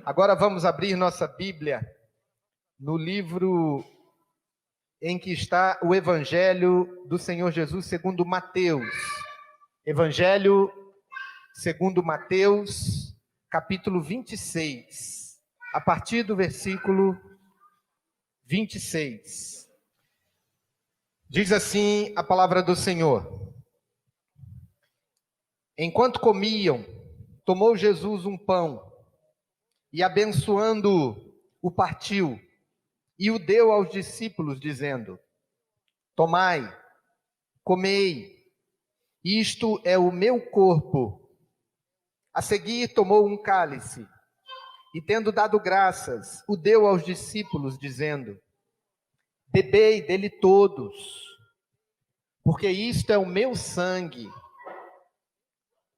Agora vamos abrir nossa Bíblia no livro em que está o Evangelho do Senhor Jesus segundo Mateus. Evangelho segundo Mateus, capítulo 26, a partir do versículo 26. Diz assim a palavra do Senhor: Enquanto comiam, tomou Jesus um pão e, abençoando-o, o partiu e o deu aos discípulos, dizendo: Tomai, comei, isto é o meu corpo. A seguir tomou um cálice e, tendo dado graças, o deu aos discípulos, dizendo: Bebei dele todos, porque isto é o meu sangue,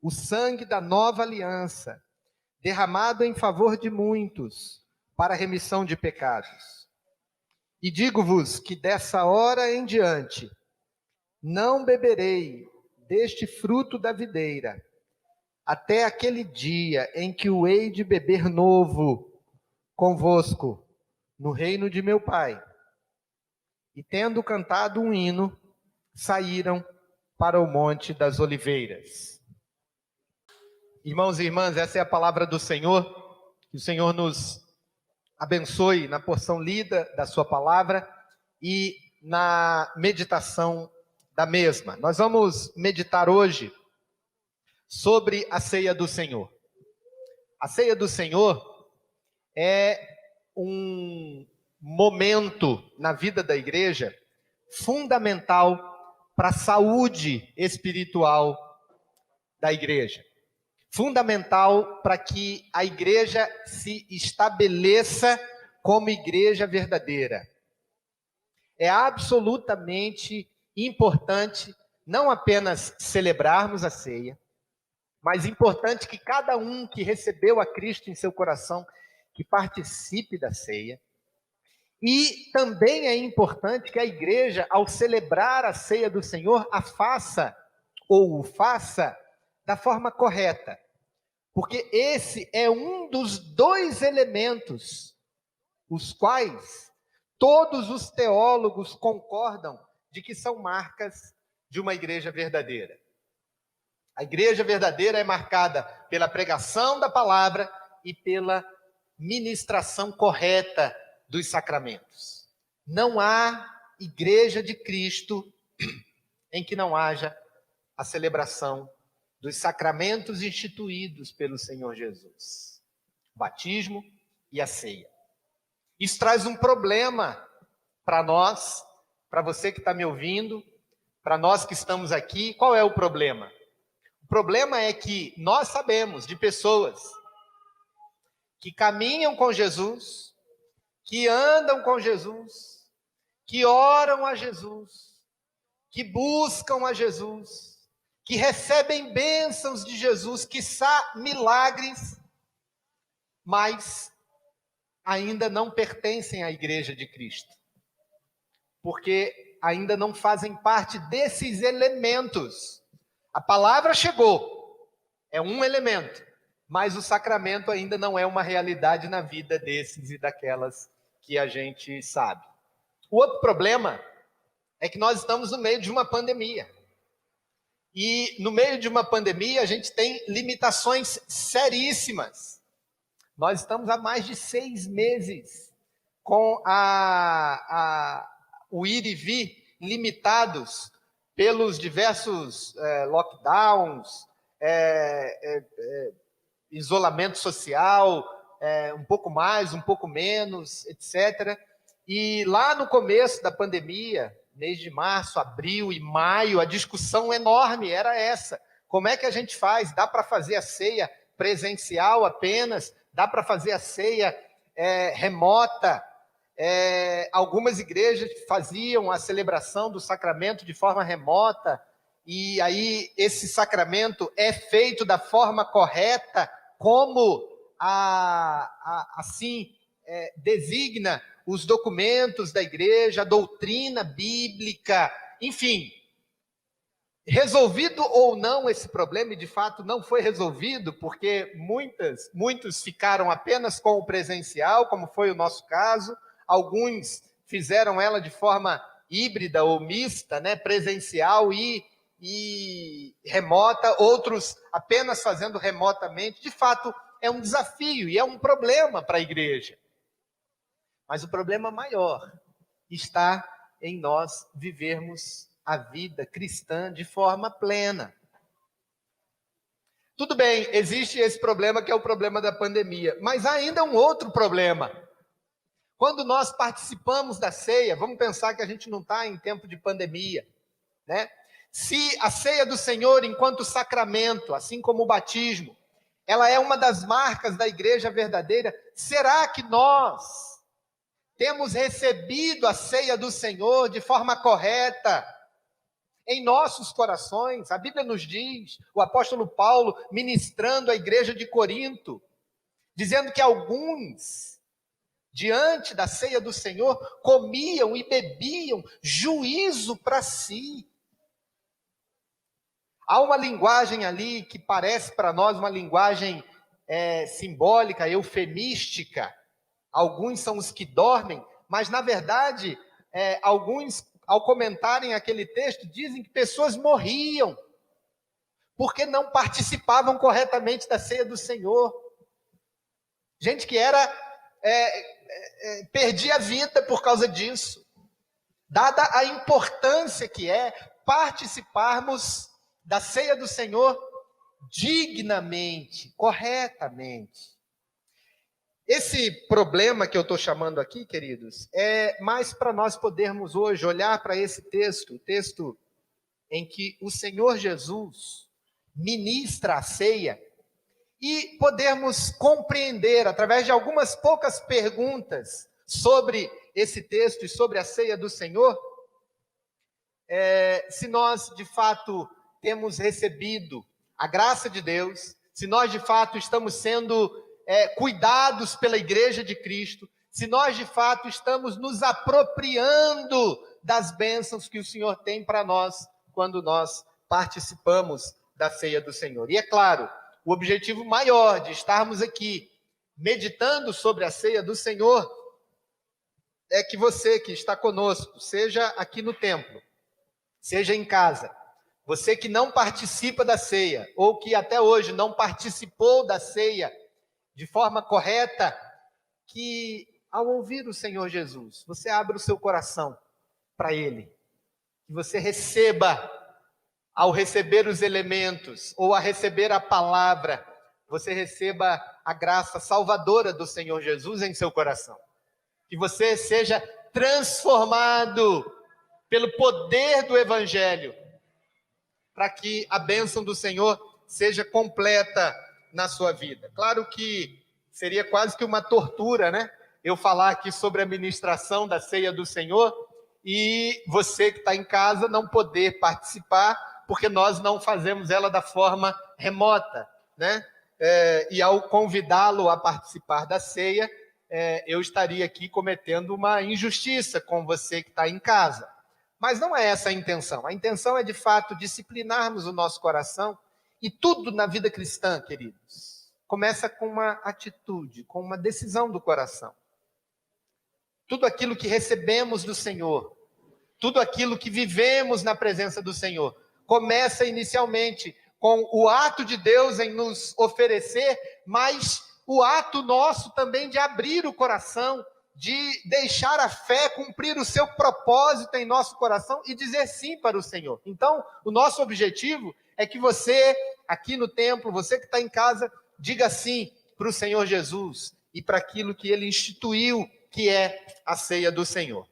o sangue da nova aliança, derramado em favor de muitos, para a remissão de pecados. E digo-vos que dessa hora em diante não beberei deste fruto da videira, até aquele dia em que o hei de beber novo convosco no reino de meu Pai. E tendo cantado um hino, saíram para o Monte das Oliveiras. Irmãos e irmãs, essa é a palavra do Senhor. Que o Senhor nos abençoe na porção lida da sua palavra e na meditação da mesma. Nós vamos meditar hoje sobre a ceia do Senhor. A ceia do Senhor é um momento na vida da igreja fundamental para a saúde espiritual da igreja. Fundamental para que a igreja se estabeleça como igreja verdadeira. É absolutamente importante não apenas celebrarmos a ceia, mas importante que cada um que recebeu a Cristo em seu coração, que participe da ceia. E também é importante que a igreja, ao celebrar a ceia do Senhor, a faça ou o faça da forma correta. Porque esse é um dos dois elementos, os quais todos os teólogos concordam de que são marcas de uma igreja verdadeira. A igreja verdadeira é marcada pela pregação da palavra e pela ministração correta dos sacramentos. Não há igreja de Cristo em que não haja a celebração dos sacramentos instituídos pelo Senhor Jesus. O batismo e a ceia. Isso traz um problema para nós, para você que está me ouvindo, para nós que estamos aqui. Qual é o problema? O problema é que nós sabemos de pessoas que caminham com Jesus, que andam com Jesus, que oram a Jesus, que buscam a Jesus, que recebem bênçãos de Jesus, quiçá milagres, mas ainda não pertencem à igreja de Cristo, porque ainda não fazem parte desses elementos. A palavra chegou, é um elemento, mas o sacramento ainda não é uma realidade na vida desses e daquelas que a gente sabe. O outro problema é que nós estamos no meio de uma pandemia. E no meio de uma pandemia a gente tem limitações seríssimas. Nós estamos há mais de 6 meses com o ir e vir limitados pelos diversos lockdowns, isolamento social, um pouco mais, um pouco menos, etc. E lá no começo da pandemia, mês de março, abril e maio, a discussão enorme era essa. Como é que a gente faz? Dá para fazer a ceia presencial apenas? Dá para fazer a ceia remota? Algumas igrejas faziam a celebração do sacramento de forma remota, e aí esse sacramento é feito da forma correta, como assim designa os documentos da igreja, a doutrina bíblica, enfim. Resolvido ou não esse problema, e de fato não foi resolvido, porque muitos ficaram apenas com o presencial, como foi o nosso caso, alguns fizeram ela de forma híbrida ou mista, né, presencial e remota, outros apenas fazendo remotamente. De fato, é um desafio e é um problema para a igreja. Mas o problema maior está em nós vivermos a vida cristã de forma plena. Tudo bem, existe esse problema que é o problema da pandemia, mas há ainda um outro problema. Quando nós participamos da ceia, vamos pensar que a gente não está em tempo de pandemia, né? Se a ceia do Senhor, enquanto sacramento, assim como o batismo, ela é uma das marcas da igreja verdadeira, será que nós temos recebido a ceia do Senhor de forma correta em nossos corações? A Bíblia nos diz, o apóstolo Paulo ministrando à igreja de Corinto, dizendo que alguns, diante da ceia do Senhor, comiam e bebiam juízo para si. Há uma linguagem ali que parece para nós uma linguagem simbólica, eufemística. Alguns são os que dormem, mas na verdade, alguns, ao comentarem aquele texto, dizem que pessoas morriam porque não participavam corretamente da ceia do Senhor. Gente que perdia a vida por causa disso. Dada a importância que é participarmos da ceia do Senhor dignamente, corretamente. Esse problema que eu estou chamando aqui, queridos, é mais para nós podermos hoje olhar para esse texto, o texto em que o Senhor Jesus ministra a ceia, e podermos compreender, através de algumas poucas perguntas sobre esse texto e sobre a ceia do Senhor, se nós de fato temos recebido a graça de Deus, se nós de fato estamos sendo cuidados pela igreja de Cristo, se nós de fato estamos nos apropriando das bênçãos que o Senhor tem para nós quando nós participamos da ceia do Senhor. E é claro, o objetivo maior de estarmos aqui meditando sobre a ceia do Senhor é que você que está conosco, seja aqui no templo, seja em casa, você que não participa da ceia, ou que até hoje não participou da ceia de forma correta, que ao ouvir o Senhor Jesus, você abra o seu coração para Ele, que você receba, ao receber os elementos, ou a receber a palavra, você receba a graça salvadora do Senhor Jesus em seu coração, que você seja transformado pelo poder do Evangelho, para que a bênção do Senhor seja completa na sua vida. Claro que seria quase que uma tortura, né? Eu falar aqui sobre a ministração da ceia do Senhor e você que está em casa não poder participar, porque nós não fazemos ela da forma remota, né? E ao convidá-lo a participar da ceia, eu estaria aqui cometendo uma injustiça com você que está em casa. Mas não é essa a intenção. A intenção é, de fato, disciplinarmos o nosso coração. E tudo na vida cristã, queridos, começa com uma atitude, com uma decisão do coração. Tudo aquilo que recebemos do Senhor, tudo aquilo que vivemos na presença do Senhor, começa inicialmente com o ato de Deus em nos oferecer, mas o ato nosso também de abrir o coração, de deixar a fé cumprir o seu propósito em nosso coração e dizer sim para o Senhor. Então, o nosso objetivo é que você, aqui no templo, você que está em casa, diga sim para o Senhor Jesus e para aquilo que Ele instituiu, que é a ceia do Senhor.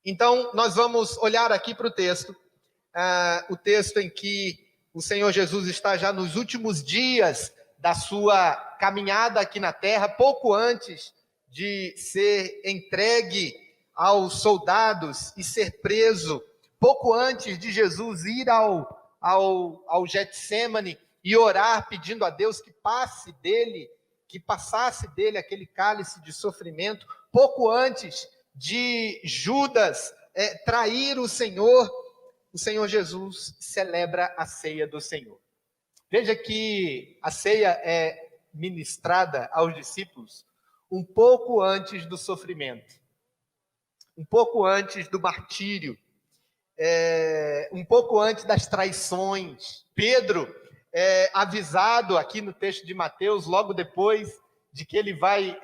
Então, nós vamos olhar aqui para o texto em que o Senhor Jesus está já nos últimos dias da sua caminhada aqui na terra, pouco antes de ser entregue aos soldados e ser preso, pouco antes de Jesus ir ao Getsêmani e orar pedindo a Deus que passasse dele aquele cálice de sofrimento, pouco antes de Judas trair o Senhor, o Senhor Jesus celebra a ceia do Senhor. Veja que a ceia é ministrada aos discípulos um pouco antes do sofrimento, um pouco antes do martírio, um pouco antes das traições. Pedro é avisado aqui no texto de Mateus, logo depois de que ele vai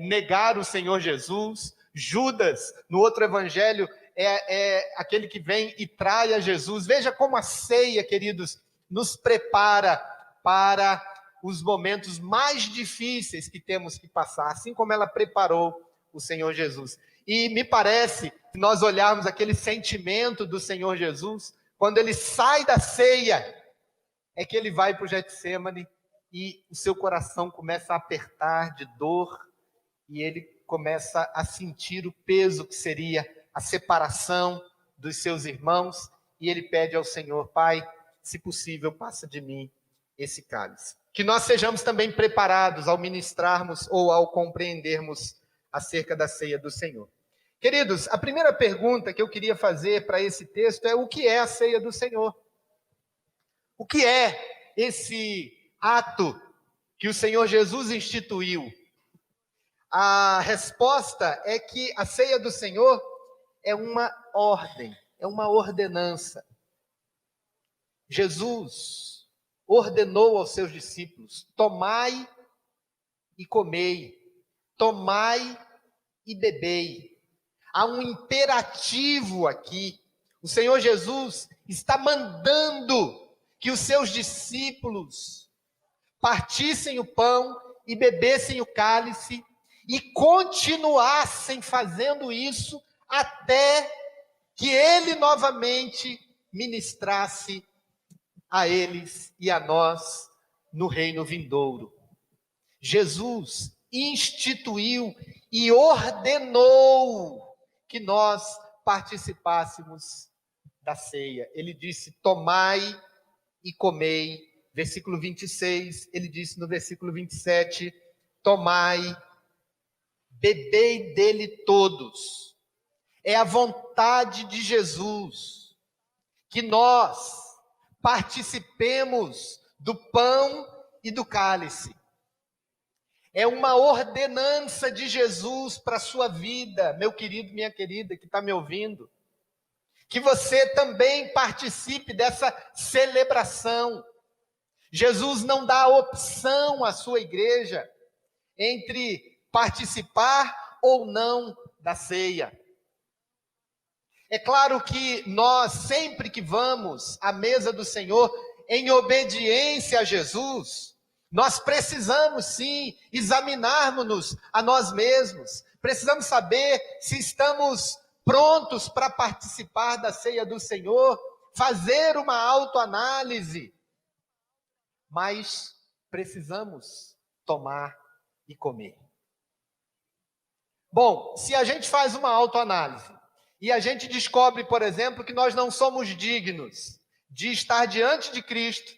negar o Senhor Jesus. Judas, no outro evangelho, é aquele que vem e trai a Jesus. Veja como a ceia, queridos, nos prepara para os momentos mais difíceis que temos que passar, assim como ela preparou o Senhor Jesus. E me parece, se nós olharmos aquele sentimento do Senhor Jesus, quando ele sai da ceia, é que ele vai para o Getsêmani e o seu coração começa a apertar de dor e ele começa a sentir o peso que seria a separação dos seus irmãos e ele pede ao Senhor: Pai, se possível, passa de mim esse cálice. Que nós sejamos também preparados ao ministrarmos ou ao compreendermos acerca da ceia do Senhor. Queridos, a primeira pergunta que eu queria fazer para esse texto é: o que é a ceia do Senhor? O que é esse ato que o Senhor Jesus instituiu? A resposta é que a ceia do Senhor é uma ordem, é uma ordenança. Jesus ordenou aos seus discípulos: tomai e comei, tomai e bebei. Há um imperativo aqui. O Senhor Jesus está mandando que os seus discípulos partissem o pão e bebessem o cálice e continuassem fazendo isso até que ele novamente ministrasse a eles e a nós no reino vindouro. Jesus instituiu e ordenou que nós participássemos da ceia. Ele disse: tomai e comei. Versículo 26, ele disse no versículo 27, tomai, bebei dele todos. É a vontade de Jesus que nós participemos do pão e do cálice. É uma ordenança de Jesus para a sua vida, meu querido, minha querida, que está me ouvindo. Que você também participe dessa celebração. Jesus não dá opção à sua igreja entre participar ou não da ceia. É claro que nós, sempre que vamos à mesa do Senhor, em obediência a Jesus, nós precisamos sim examinarmos-nos a nós mesmos. Precisamos saber se estamos prontos para participar da ceia do Senhor, fazer uma autoanálise. Mas precisamos tomar e comer. Bom, se a gente faz uma autoanálise e a gente descobre, por exemplo, que nós não somos dignos de estar diante de Cristo,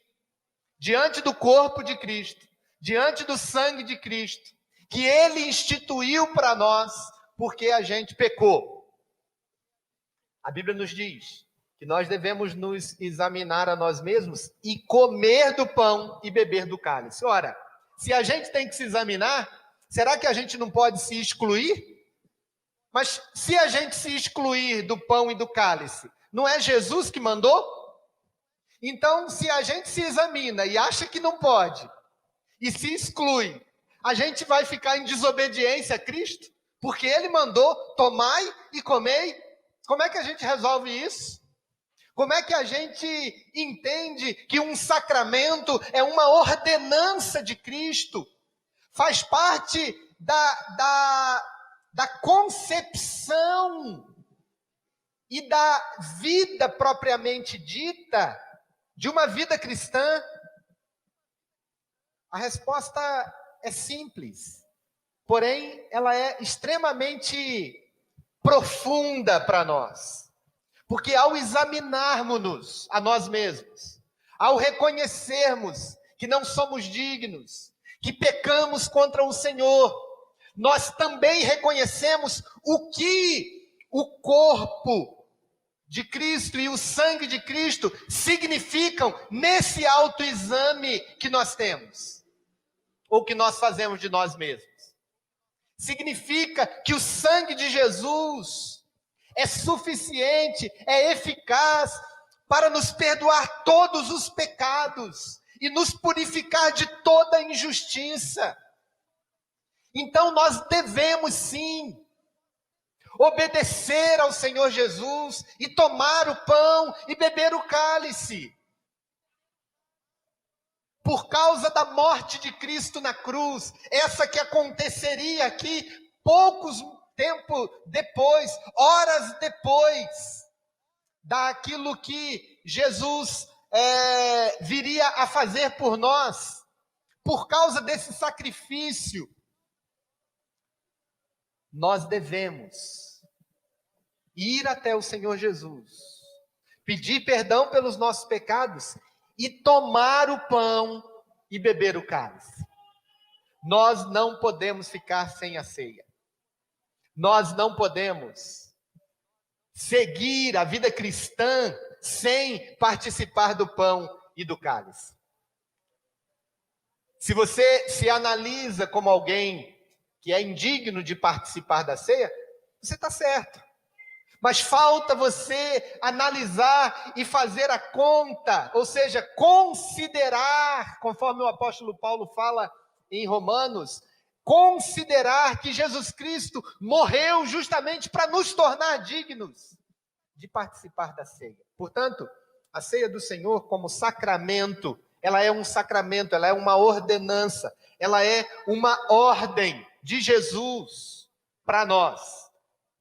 diante do corpo de Cristo, diante do sangue de Cristo, que Ele instituiu para nós, porque a gente pecou. A Bíblia nos diz que nós devemos nos examinar a nós mesmos e comer do pão e beber do cálice. Ora, se a gente tem que se examinar, será que a gente não pode se excluir? Mas se a gente se excluir do pão e do cálice, não é Jesus que mandou? Então, se a gente se examina e acha que não pode, e se exclui, a gente vai ficar em desobediência a Cristo? Porque Ele mandou: tomai e comei. Como é que a gente resolve isso? Como é que a gente entende que um sacramento é uma ordenança de Cristo? Faz parte da concepção e da vida propriamente dita de uma vida cristã? A resposta é simples, porém ela é extremamente profunda para nós. Porque ao examinarmos-nos a nós mesmos, ao reconhecermos que não somos dignos, que pecamos contra o Senhor, nós também reconhecemos o que o corpo de Cristo e o sangue de Cristo significam nesse autoexame que nós temos, ou que nós fazemos de nós mesmos. Significa que o sangue de Jesus é suficiente, é eficaz para nos perdoar todos os pecados e nos purificar de toda injustiça. Então nós devemos sim obedecer ao Senhor Jesus e tomar o pão e beber o cálice. Por causa da morte de Cristo na cruz, essa que aconteceria aqui poucos tempo depois, horas depois, daquilo que Jesus viria a fazer por nós, por causa desse sacrifício, nós devemos ir até o Senhor Jesus, pedir perdão pelos nossos pecados e tomar o pão e beber o cálice. Nós não podemos ficar sem a ceia. Nós não podemos seguir a vida cristã sem participar do pão e do cálice. Se você se analisa como alguém que é indigno de participar da ceia, você está certo. Mas falta você analisar e fazer a conta, ou seja, considerar, conforme o apóstolo Paulo fala em Romanos, considerar que Jesus Cristo morreu justamente para nos tornar dignos de participar da ceia. Portanto, a ceia do Senhor como sacramento, ela é um sacramento, ela é uma ordenança, ela é uma ordem de Jesus para nós,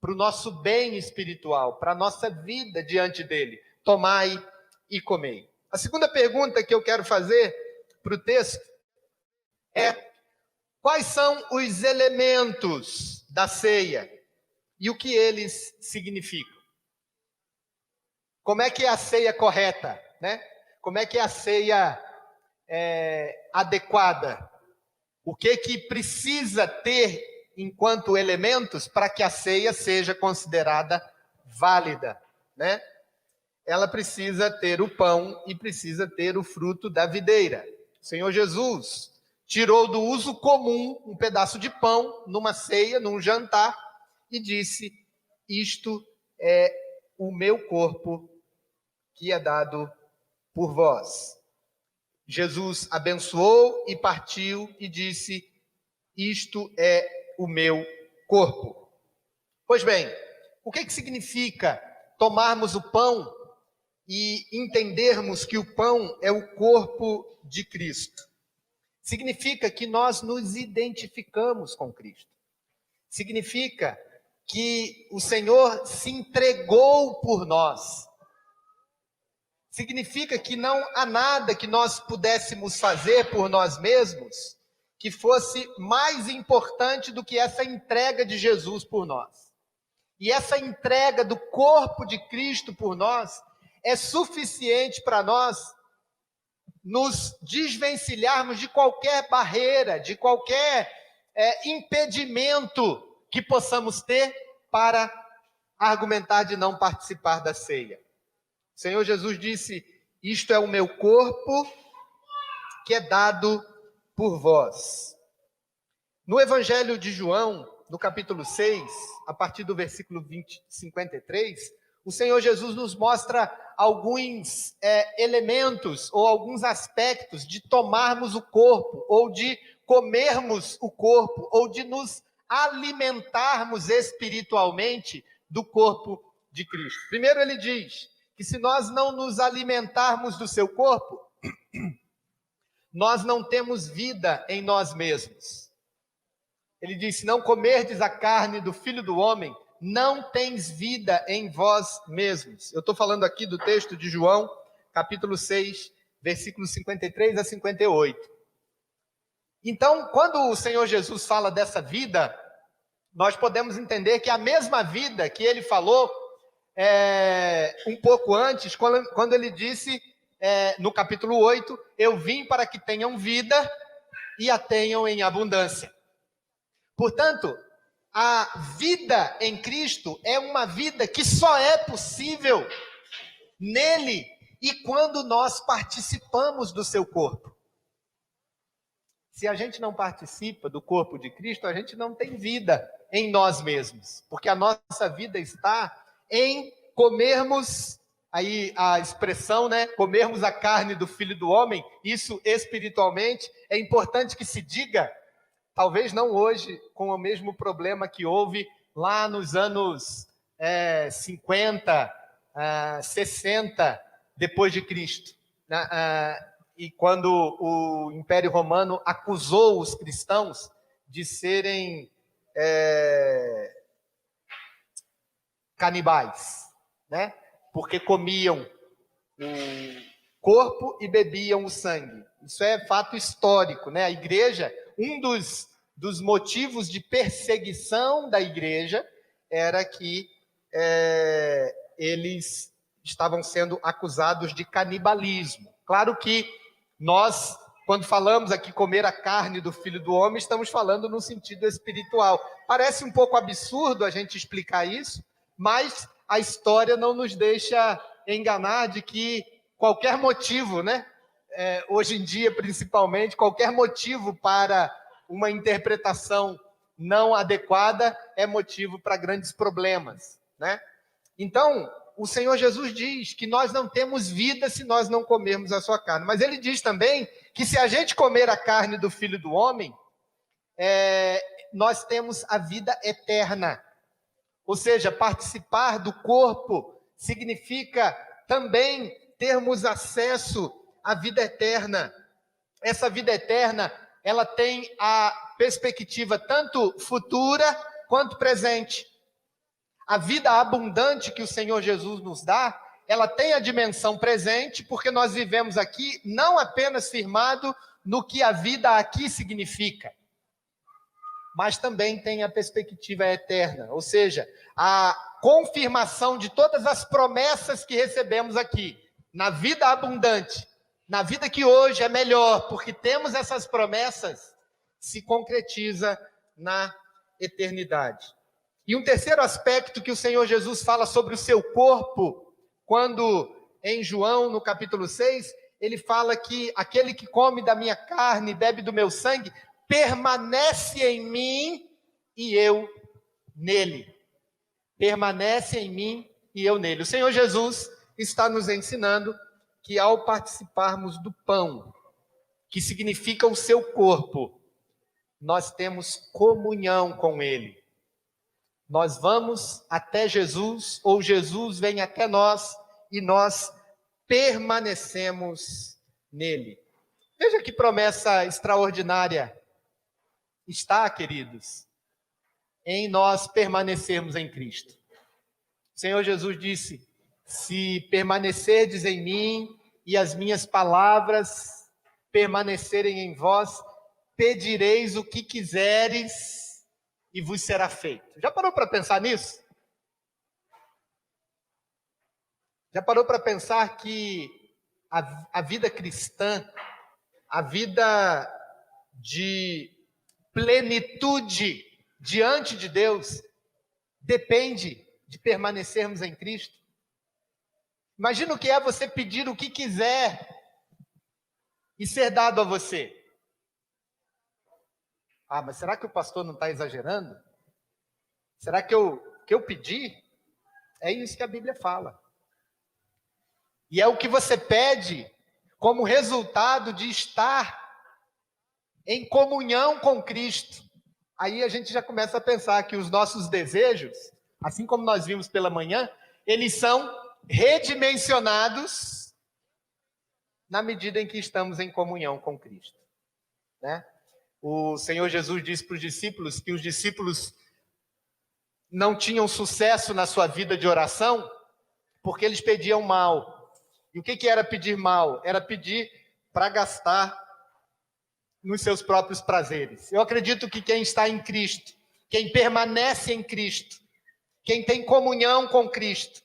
para o nosso bem espiritual, para a nossa vida diante dele. Tomai e comei. A segunda pergunta que eu quero fazer para o texto é: quais são os elementos da ceia e o que eles significam? Como é que é a ceia correta, né? Como é que é a ceia adequada? O que precisa ter enquanto elementos para que a ceia seja considerada válida, né? Ela precisa ter o pão e precisa ter o fruto da videira. O Senhor Jesus tirou do uso comum um pedaço de pão numa ceia, num jantar, e disse: isto é o meu corpo que é dado por vós. Jesus abençoou e partiu e disse: isto é o meu corpo. Pois bem, o que significa tomarmos o pão e entendermos que o pão é o corpo de Cristo? Significa que nós nos identificamos com Cristo. Significa que o Senhor se entregou por nós. Significa que não há nada que nós pudéssemos fazer por nós mesmos que fosse mais importante do que essa entrega de Jesus por nós. E essa entrega do corpo de Cristo por nós é suficiente para nós nos desvencilharmos de qualquer barreira, de qualquer impedimento que possamos ter para argumentar de não participar da ceia. O Senhor Jesus disse: isto é o meu corpo que é dado por vós. No Evangelho de João, no capítulo 6, a partir do versículo 53, o Senhor Jesus nos mostra alguns elementos ou alguns aspectos de tomarmos o corpo, ou de comermos o corpo, ou de nos alimentarmos espiritualmente do corpo de Cristo. Primeiro ele diz que se nós não nos alimentarmos do seu corpo, nós não temos vida em nós mesmos. Ele diz: se não comerdes a carne do Filho do Homem, não tens vida em vós mesmos. Eu estou falando aqui do texto de João, capítulo 6, versículos 53 a 58. Então, quando o Senhor Jesus fala dessa vida, nós podemos entender que a mesma vida que ele falou um pouco antes, quando ele disse, no capítulo 8, eu vim para que tenham vida e a tenham em abundância. Portanto, a vida em Cristo é uma vida que só é possível nele e quando nós participamos do seu corpo. Se a gente não participa do corpo de Cristo, a gente não tem vida em nós mesmos, porque a nossa vida está em comermos, aí a expressão, né, comermos a carne do Filho do Homem. Isso espiritualmente é importante que se diga, talvez não hoje, com o mesmo problema que houve lá nos anos 50, 60, depois de Cristo, e quando o Império Romano acusou os cristãos de serem canibais, né? Porque comiam o corpo e bebiam o sangue. Isso é fato histórico, né? A igreja, um dos motivos de perseguição da igreja era que eles estavam sendo acusados de canibalismo. Claro que nós, quando falamos aqui comer a carne do Filho do Homem, estamos falando no sentido espiritual. Parece um pouco absurdo a gente explicar isso, mas a história não nos deixa enganar de que qualquer motivo, né? Hoje em dia, principalmente, qualquer motivo para uma interpretação não adequada é motivo para grandes problemas, né? Então, o Senhor Jesus diz que nós não temos vida se nós não comermos a sua carne. Mas ele diz também que se a gente comer a carne do Filho do Homem, nós temos a vida eterna. Ou seja, participar do corpo significa também termos acesso à vida eterna. Essa vida eterna, ela tem a perspectiva tanto futura quanto presente. A vida abundante que o Senhor Jesus nos dá, ela tem a dimensão presente, porque nós vivemos aqui não apenas firmado no que a vida aqui significa, mas também tem a perspectiva eterna, ou seja, a confirmação de todas as promessas que recebemos aqui, na vida abundante, na vida que hoje é melhor, porque temos essas promessas, se concretiza na eternidade. E um terceiro aspecto que o Senhor Jesus fala sobre o seu corpo, quando em João, no capítulo 6, ele fala que aquele que come da minha carne e bebe do meu sangue, permanece em mim e eu nele. Permanece em mim e eu nele. O Senhor Jesus está nos ensinando que ao participarmos do pão, que significa o seu corpo, nós temos comunhão com ele. Nós vamos até Jesus, ou Jesus vem até nós, e nós permanecemos nele. Veja que promessa extraordinária está, queridos, em nós permanecermos em Cristo. O Senhor Jesus disse, se permanecerdes em mim, e as minhas palavras permanecerem em vós, pedireis o que quiseres, e vos será feito. Já parou para pensar nisso? Já parou para pensar que a vida cristã, a vida de plenitude diante de Deus, depende de permanecermos em Cristo? Imagina o que é você pedir o que quiser e ser dado a você. Ah, mas será que o pastor não está exagerando? Será que eu pedi? É isso que a Bíblia fala. E é o que você pede como resultado de estar em comunhão com Cristo. Aí a gente já começa a pensar que os nossos desejos, assim como nós vimos pela manhã, eles são redimensionados na medida em que estamos em comunhão com Cristo, né? O Senhor Jesus disse para os discípulos que os discípulos não tinham sucesso na sua vida de oração porque eles pediam mal. E o que era pedir mal? Era pedir para gastar nos seus próprios prazeres. Eu acredito que quem está em Cristo, quem permanece em Cristo, quem tem comunhão com Cristo,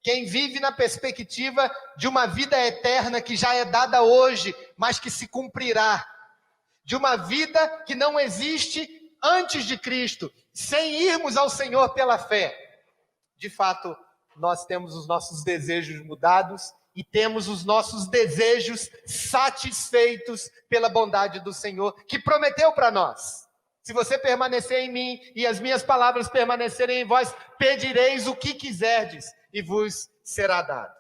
quem vive na perspectiva de uma vida eterna que já é dada hoje, mas que se cumprirá, de uma vida que não existe antes de Cristo, sem irmos ao Senhor pela fé, de fato, nós temos os nossos desejos mudados e temos os nossos desejos satisfeitos pela bondade do Senhor, que prometeu para nós: se você permanecer em mim e as minhas palavras permanecerem em vós, pedireis o que quiserdes e vos será dado.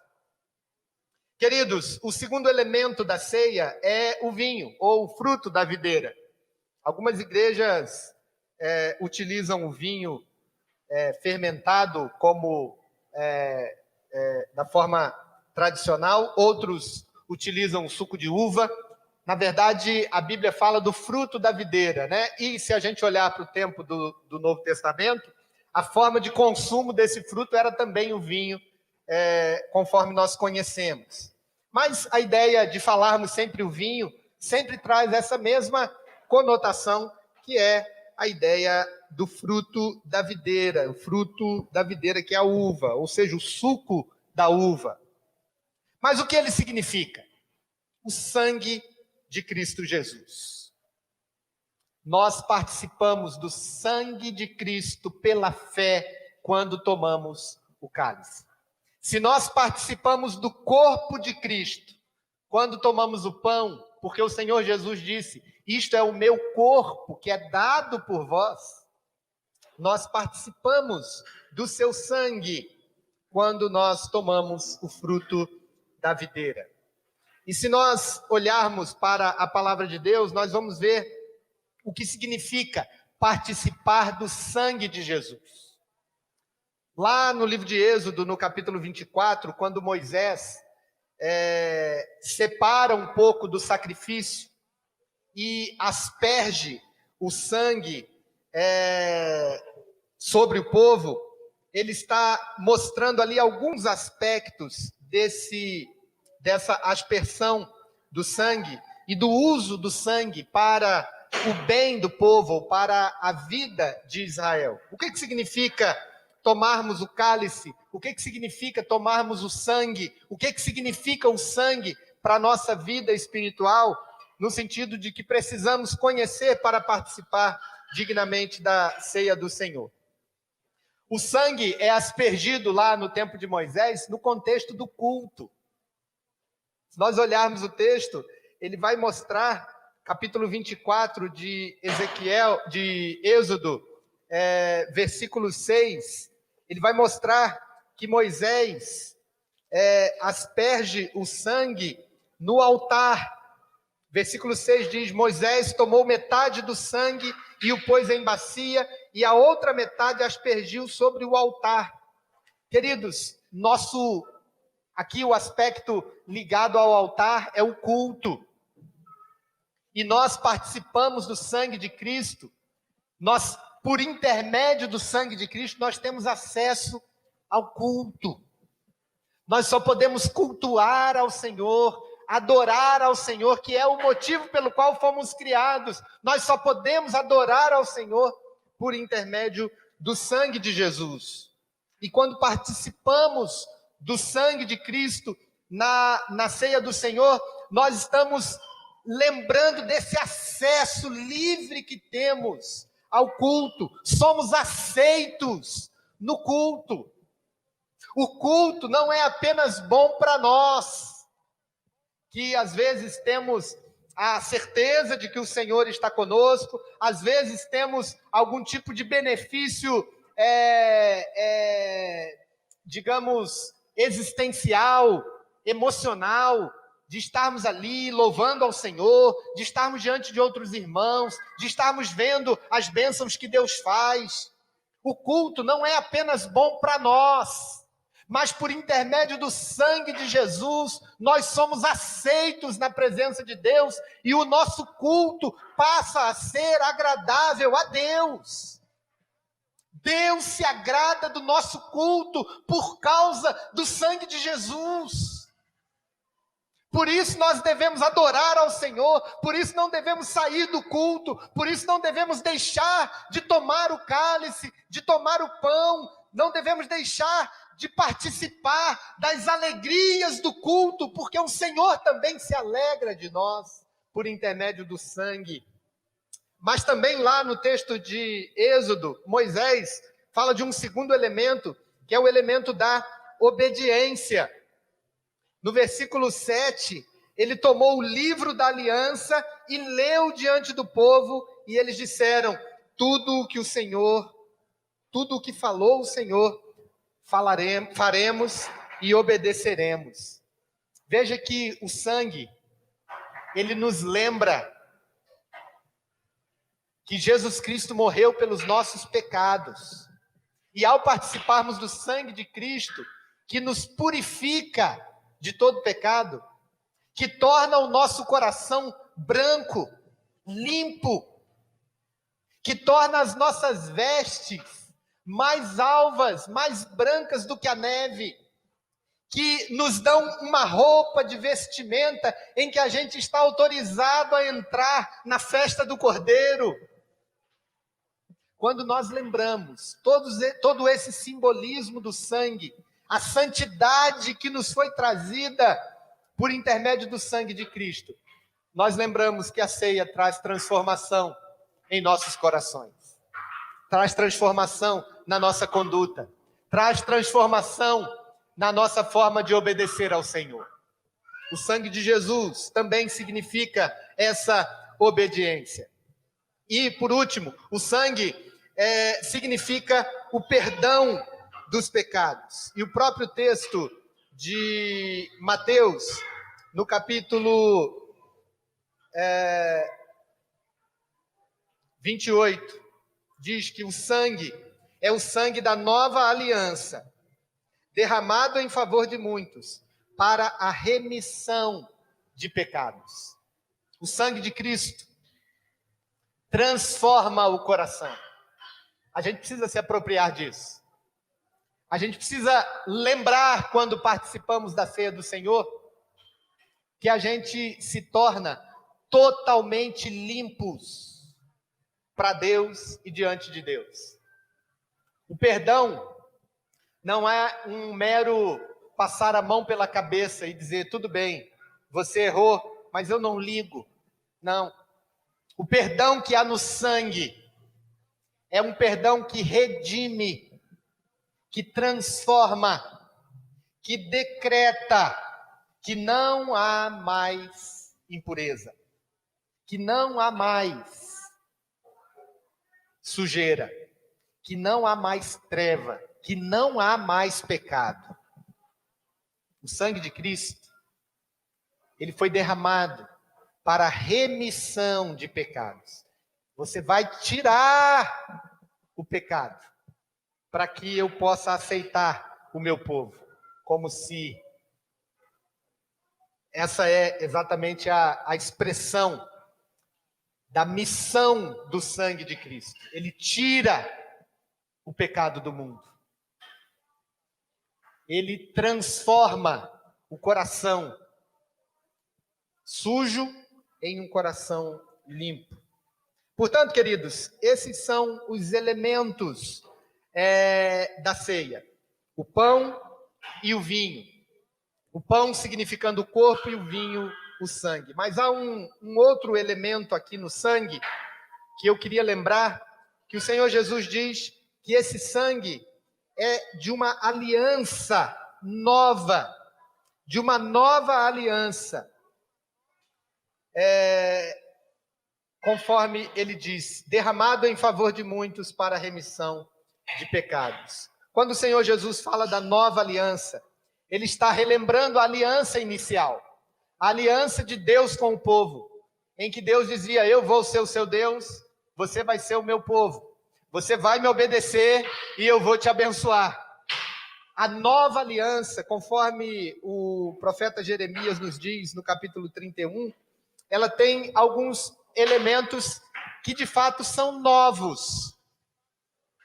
Queridos, o segundo elemento da ceia é o vinho, ou o fruto da videira. Algumas igrejas utilizam o vinho fermentado como da forma tradicional, outros utilizam o suco de uva. Na verdade, a Bíblia fala do fruto da videira, né? E se a gente olhar para o tempo do Novo Testamento, a forma de consumo desse fruto era também o vinho, conforme nós conhecemos. Mas a ideia de falarmos sempre o vinho sempre traz essa mesma conotação, que é a ideia do fruto da videira, o fruto da videira que é a uva, ou seja, o suco da uva. Mas o que ele significa? O sangue de Cristo Jesus. Nós participamos do sangue de Cristo pela fé quando tomamos o cálice. Se nós participamos do corpo de Cristo quando tomamos o pão, porque o Senhor Jesus disse: isto é o meu corpo que é dado por vós, nós participamos do seu sangue quando nós tomamos o fruto da videira. E se nós olharmos para a palavra de Deus, nós vamos ver o que significa participar do sangue de Jesus. Lá no livro de Êxodo, no capítulo 24, quando Moisés separa um pouco do sacrifício e asperge o sangue sobre o povo, ele está mostrando ali alguns aspectos dessa aspersão do sangue e do uso do sangue para o bem do povo, ou para a vida de Israel. O que significa tomarmos o cálice? O que significa tomarmos o sangue? O que significa o sangue para a nossa vida espiritual? No sentido de que precisamos conhecer para participar dignamente da ceia do Senhor. O sangue é aspergido lá no tempo de Moisés no contexto do culto. Se nós olharmos o texto, ele vai mostrar, capítulo 24 de Êxodo, versículo 6, ele vai mostrar que Moisés asperge o sangue no altar. Versículo 6 diz: Moisés tomou metade do sangue e o pôs em bacia, e a outra metade aspergiu sobre o altar. Queridos, aqui o aspecto ligado ao altar é o culto. E nós participamos do sangue de Cristo. Nós, por intermédio do sangue de Cristo, nós temos acesso ao culto. Nós só podemos cultuar ao Senhor, adorar ao Senhor, que é o motivo pelo qual fomos criados. Nós só podemos adorar ao Senhor por intermédio do sangue de Jesus. E quando participamos do sangue de Cristo na ceia do Senhor, nós estamos lembrando desse acesso livre que temos ao culto. Somos aceitos no culto. O culto não é apenas bom para nós, que às vezes temos a certeza de que o Senhor está conosco, às vezes temos algum tipo de benefício, digamos, existencial, emocional, de estarmos ali louvando ao Senhor, de estarmos diante de outros irmãos, de estarmos vendo as bênçãos que Deus faz. O culto não é apenas bom para nós, mas por intermédio do sangue de Jesus, nós somos aceitos na presença de Deus e o nosso culto passa a ser agradável a Deus. Deus se agrada do nosso culto por causa do sangue de Jesus. Por isso nós devemos adorar ao Senhor, por isso não devemos sair do culto, por isso não devemos deixar de tomar o cálice, de tomar o pão, não devemos deixar de participar das alegrias do culto, porque o Senhor também se alegra de nós por intermédio do sangue. Mas também lá no texto de Êxodo, Moisés fala de um segundo elemento, que é o elemento da obediência. No versículo 7, ele tomou o livro da aliança e leu diante do povo, e eles disseram: tudo o que falou o Senhor, faremos e obedeceremos. Veja que o sangue, ele nos lembra que Jesus Cristo morreu pelos nossos pecados. E ao participarmos do sangue de Cristo, que nos purifica de todo pecado, que torna o nosso coração branco, limpo, que torna as nossas vestes mais alvas, mais brancas do que a neve, que nos dão uma roupa de vestimenta em que a gente está autorizado a entrar na festa do Cordeiro. Quando nós lembramos todo esse simbolismo do sangue, a santidade que nos foi trazida por intermédio do sangue de Cristo, nós lembramos que a ceia traz transformação em nossos corações, traz transformação na nossa conduta, traz transformação na nossa forma de obedecer ao Senhor. O sangue de Jesus também significa essa obediência. E, por último, o sangue significa o perdão dos pecados. E o próprio texto de Mateus, no capítulo 28, diz que o sangue é o sangue da nova aliança, derramado em favor de muitos, para a remissão de pecados. O sangue de Cristo transforma o coração. A gente precisa se apropriar disso. A gente precisa lembrar, quando participamos da ceia do Senhor, que a gente se torna totalmente limpos para Deus e diante de Deus. O perdão não é um mero passar a mão pela cabeça e dizer: tudo bem, você errou, mas eu não ligo. Não. O perdão que há no sangue é um perdão que redime, que transforma, que decreta que não há mais impureza, que não há mais sujeira, que não há mais treva, que não há mais pecado. O sangue de Cristo, ele foi derramado para a remissão de pecados. Você vai tirar o pecado para que eu possa aceitar o meu povo, como se essa é exatamente a expressão da missão do sangue de Cristo. Ele tira o pecado do mundo. Ele transforma o coração sujo em um coração limpo. Portanto, queridos, esses são os elementos da ceia: o pão e o vinho. O pão significando o corpo e o vinho o sangue. Mas há um outro elemento aqui no sangue que eu queria lembrar, que o Senhor Jesus diz que esse sangue é de uma aliança nova, de uma nova aliança. Conforme ele diz, derramado em favor de muitos para a remissão de pecados. Quando o Senhor Jesus fala da nova aliança, ele está relembrando a aliança inicial, a aliança de Deus com o povo, em que Deus dizia: eu vou ser o seu Deus, você vai ser o meu povo, você vai me obedecer e eu vou te abençoar. A nova aliança, conforme o profeta Jeremias nos diz no capítulo 31, ela tem alguns elementos que de fato são novos,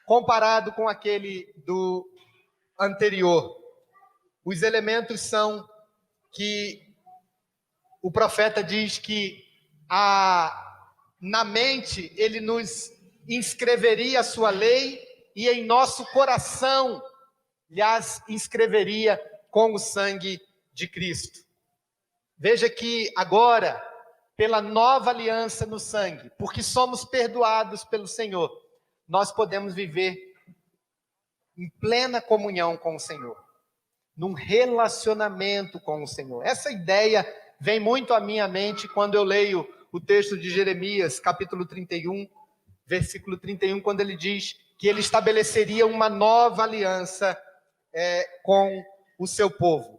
comparado com aquele do anterior. Os elementos são que o profeta diz que na mente ele nos inscreveria a sua lei e em nosso coração lhes inscreveria com o sangue de Cristo. Veja que agora pela nova aliança no sangue, porque somos perdoados pelo Senhor, nós podemos viver em plena comunhão com o Senhor, num relacionamento com o Senhor. Essa ideia vem muito à minha mente quando eu leio o texto de Jeremias, capítulo 31, versículo 31, quando ele diz que ele estabeleceria uma nova aliança com o seu povo.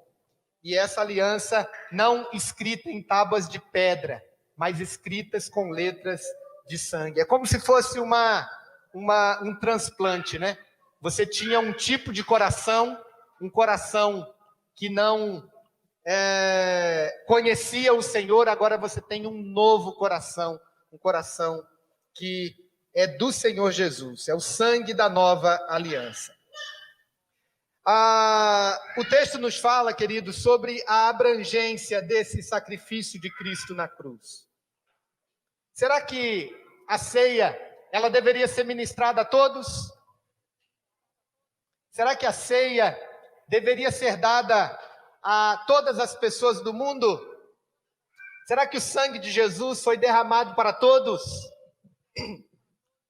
E essa aliança não escrita em tábuas de pedra, mas escritas com letras de sangue. É como se fosse um transplante, né? Você tinha um tipo de coração, um coração que não conhecia o Senhor, agora você tem um novo coração, um coração que é do Senhor Jesus, é o sangue da nova aliança. O texto nos fala, queridos, sobre a abrangência desse sacrifício de Cristo na cruz. Será que a ceia, ela deveria ser ministrada a todos? Será que a ceia deveria ser dada a todas as pessoas do mundo? Será que o sangue de Jesus foi derramado para todos?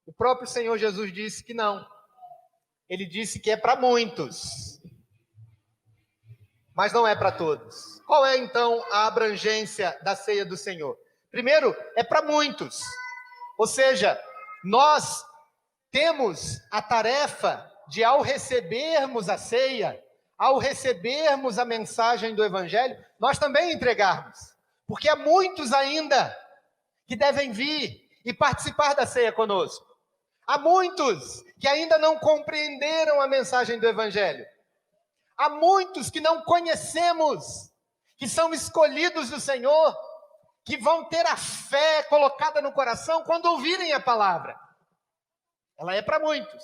O próprio Senhor Jesus disse que não. Ele disse que é para muitos, mas não é para todos. Qual é, então, a abrangência da ceia do Senhor? Primeiro, é para muitos. Ou seja, nós temos a tarefa de, ao recebermos a ceia, ao recebermos a mensagem do Evangelho, nós também entregarmos. Porque há muitos ainda que devem vir e participar da ceia conosco. Há muitos que ainda não compreenderam a mensagem do Evangelho. Há muitos que não conhecemos, que são escolhidos do Senhor, que vão ter a fé colocada no coração quando ouvirem a palavra. Ela é para muitos,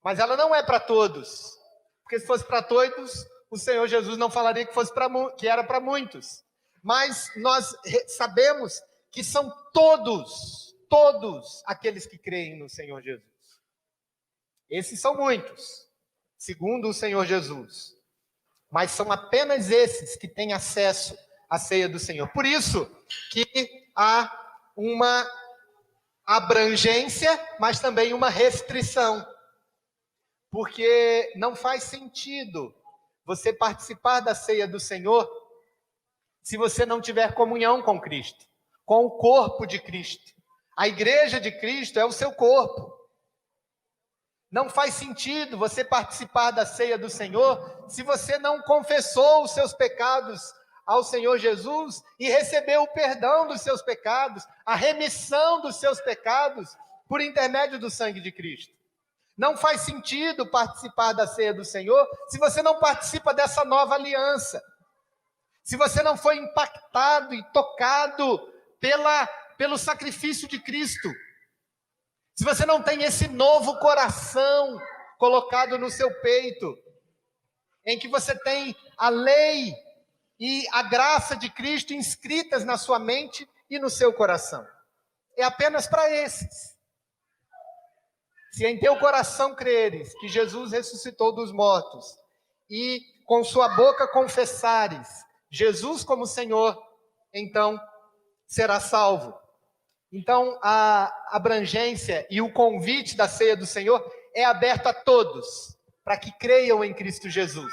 mas ela não é para todos. Porque se fosse para todos, o Senhor Jesus não falaria que era para muitos. Mas nós sabemos que são todos aqueles que creem no Senhor Jesus. Esses são muitos, segundo o Senhor Jesus. Mas são apenas esses que têm acesso à ceia do Senhor. Por isso que há uma abrangência, mas também uma restrição. Porque não faz sentido você participar da ceia do Senhor se você não tiver comunhão com Cristo, com o corpo de Cristo. A igreja de Cristo é o seu corpo. Não faz sentido você participar da ceia do Senhor se você não confessou os seus pecados ao Senhor Jesus e recebeu o perdão dos seus pecados, a remissão dos seus pecados por intermédio do sangue de Cristo. Não faz sentido participar da ceia do Senhor se você não participa dessa nova aliança. Se você não foi impactado e tocado pelo sacrifício de Cristo. Se você não tem esse novo coração colocado no seu peito, em que você tem a lei e a graça de Cristo inscritas na sua mente e no seu coração. É apenas para esses. Se em teu coração creres que Jesus ressuscitou dos mortos e com sua boca confessares Jesus como Senhor, então será salvo. Então a abrangência e o convite da ceia do Senhor é aberto a todos, para que creiam em Cristo Jesus.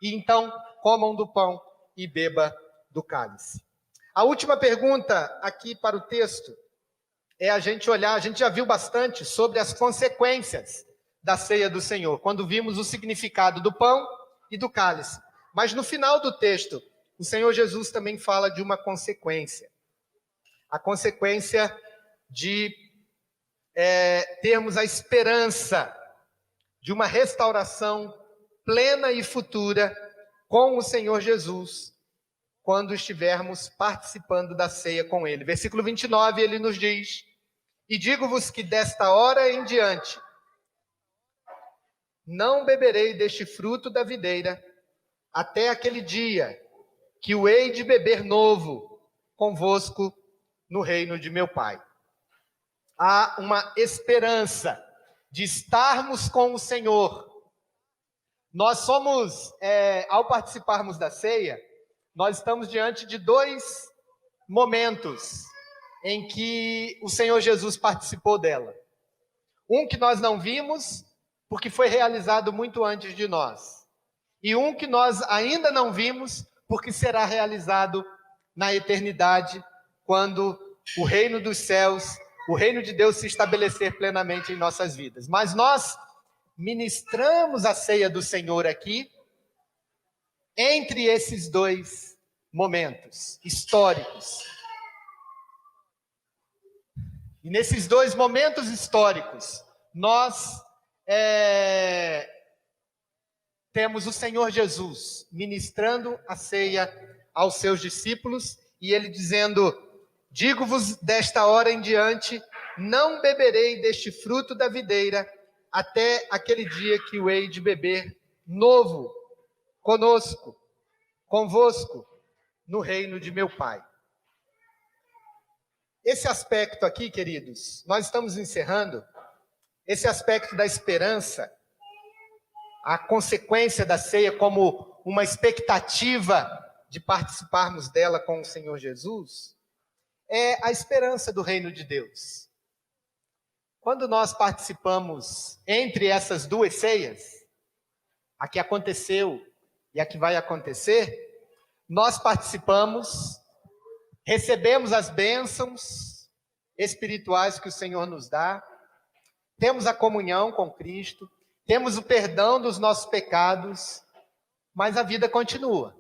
E então comam do pão e beba do cálice. A última pergunta aqui para o texto é a gente já viu bastante sobre as consequências da ceia do Senhor, quando vimos o significado do pão e do cálice. Mas no final do texto, o Senhor Jesus também fala de uma consequência. A consequência de termos a esperança de uma restauração plena e futura com o Senhor Jesus, quando estivermos participando da ceia com Ele. Versículo 29, ele nos diz: e digo-vos que desta hora em diante, não beberei deste fruto da videira, até aquele dia que o hei de beber novo convosco no reino de meu Pai. Há uma esperança de estarmos com o Senhor. Nós somos, ao participarmos da ceia, nós estamos diante de dois momentos em que o Senhor Jesus participou dela. Um que nós não vimos, porque foi realizado muito antes de nós. E um que nós ainda não vimos, porque será realizado na eternidade, quando o reino dos céus, o reino de Deus se estabelecer plenamente em nossas vidas. Mas nós ministramos a ceia do Senhor aqui, entre esses dois momentos históricos. E nesses dois momentos históricos, nós temos o Senhor Jesus ministrando a ceia aos seus discípulos, e ele dizendo: digo-vos desta hora em diante, não beberei deste fruto da videira, até aquele dia que o hei de beber novo, convosco, no reino de meu Pai. Esse aspecto aqui, queridos, nós estamos encerrando, esse aspecto da esperança, a consequência da ceia como uma expectativa de participarmos dela com o Senhor Jesus, é a esperança do reino de Deus. Quando nós participamos entre essas duas ceias, a que aconteceu e a que vai acontecer, nós participamos, recebemos as bênçãos espirituais que o Senhor nos dá, temos a comunhão com Cristo, temos o perdão dos nossos pecados, mas a vida continua.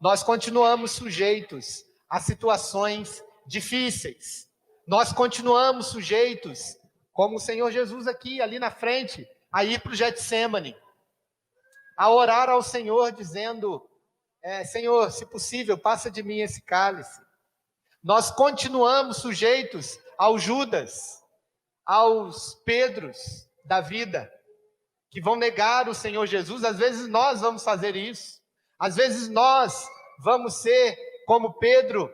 Nós continuamos sujeitos a situações difíceis. Nós continuamos sujeitos, como o Senhor Jesus aqui, ali na frente, a ir para o Getsêmani, a orar ao Senhor dizendo: Senhor, se possível, passa de mim esse cálice. Nós continuamos sujeitos aos Judas, aos Pedros da vida, que vão negar o Senhor Jesus. Às vezes nós vamos fazer isso. Às vezes nós vamos ser, como Pedro,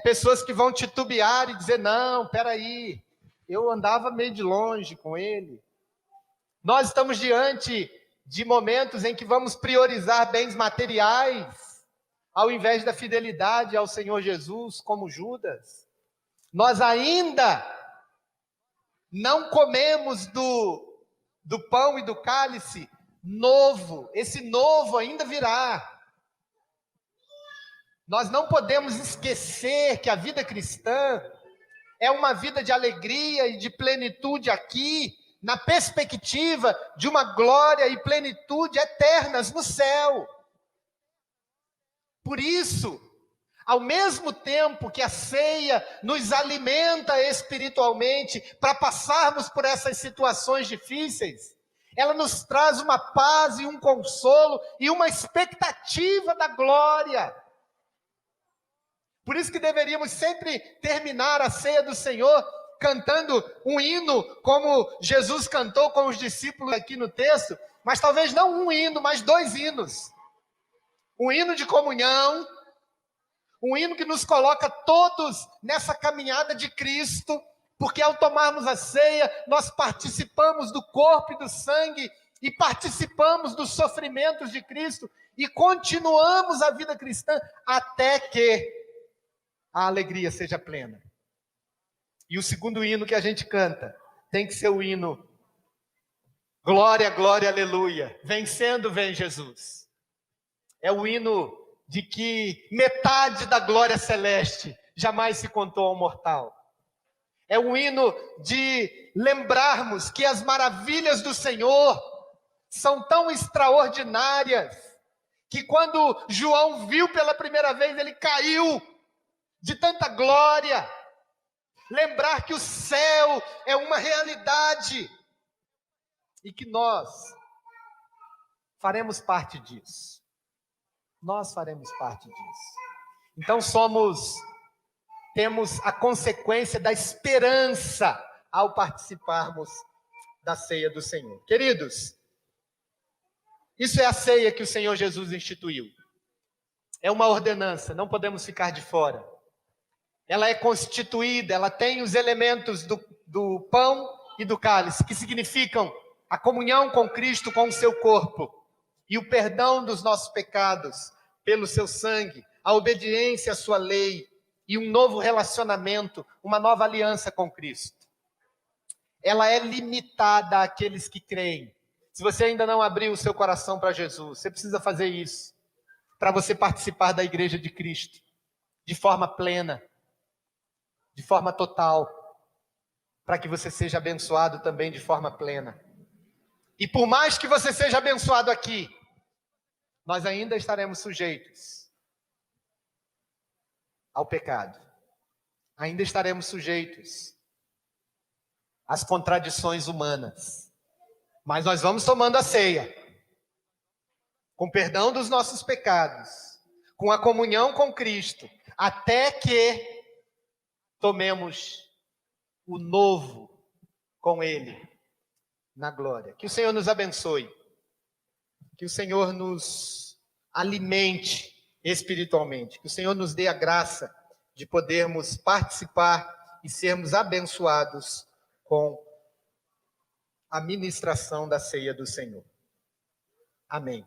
pessoas que vão titubear e dizer: não, peraí, eu andava meio de longe com ele. Nós estamos diante de momentos em que vamos priorizar bens materiais, ao invés da fidelidade ao Senhor Jesus, como Judas. Nós ainda não comemos do pão e do cálice novo. Esse novo ainda virá. Nós não podemos esquecer que a vida cristã é uma vida de alegria e de plenitude aqui, na perspectiva de uma glória e plenitude eternas no céu. Por isso, ao mesmo tempo que a ceia nos alimenta espiritualmente para passarmos por essas situações difíceis, ela nos traz uma paz e um consolo e uma expectativa da glória. Por isso que deveríamos sempre terminar a ceia do Senhor cantando um hino, como Jesus cantou com os discípulos aqui no texto, mas talvez não um hino, mas dois hinos. Um hino de comunhão, um hino que nos coloca todos nessa caminhada de Cristo, porque ao tomarmos a ceia, nós participamos do corpo e do sangue, e participamos dos sofrimentos de Cristo, e continuamos a vida cristã até que a alegria seja plena. E o segundo hino que a gente canta tem que ser o hino: glória, glória, aleluia, vencendo vem Jesus. É o hino de que metade da glória celeste jamais se contou ao mortal. É o hino de lembrarmos que as maravilhas do Senhor são tão extraordinárias, que quando João viu pela primeira vez, ele caiu de tanta glória. Lembrar que o céu é uma realidade e que nós faremos parte disso. Nós faremos parte disso. Então temos a consequência da esperança ao participarmos da ceia do Senhor. Queridos, isso é a ceia que o Senhor Jesus instituiu. É uma ordenança, não podemos ficar de fora. Ela é constituída, ela tem os elementos do pão e do cálice, que significam a comunhão com Cristo, com o seu corpo, e o perdão dos nossos pecados pelo seu sangue, a obediência à sua lei e um novo relacionamento, uma nova aliança com Cristo. Ela é limitada àqueles que creem. Se você ainda não abriu o seu coração para Jesus, você precisa fazer isso, para você participar da igreja de Cristo, de forma plena, de forma total, para que você seja abençoado também de forma plena. E por mais que você seja abençoado aqui, nós ainda estaremos sujeitos ao pecado. Ainda estaremos sujeitos às contradições humanas. Mas nós vamos tomando a ceia, com perdão dos nossos pecados, com a comunhão com Cristo, até que tomemos o novo com Ele na glória. Que o Senhor nos abençoe. Que o Senhor nos alimente espiritualmente. Que o Senhor nos dê a graça de podermos participar e sermos abençoados com a ministração da ceia do Senhor. Amém.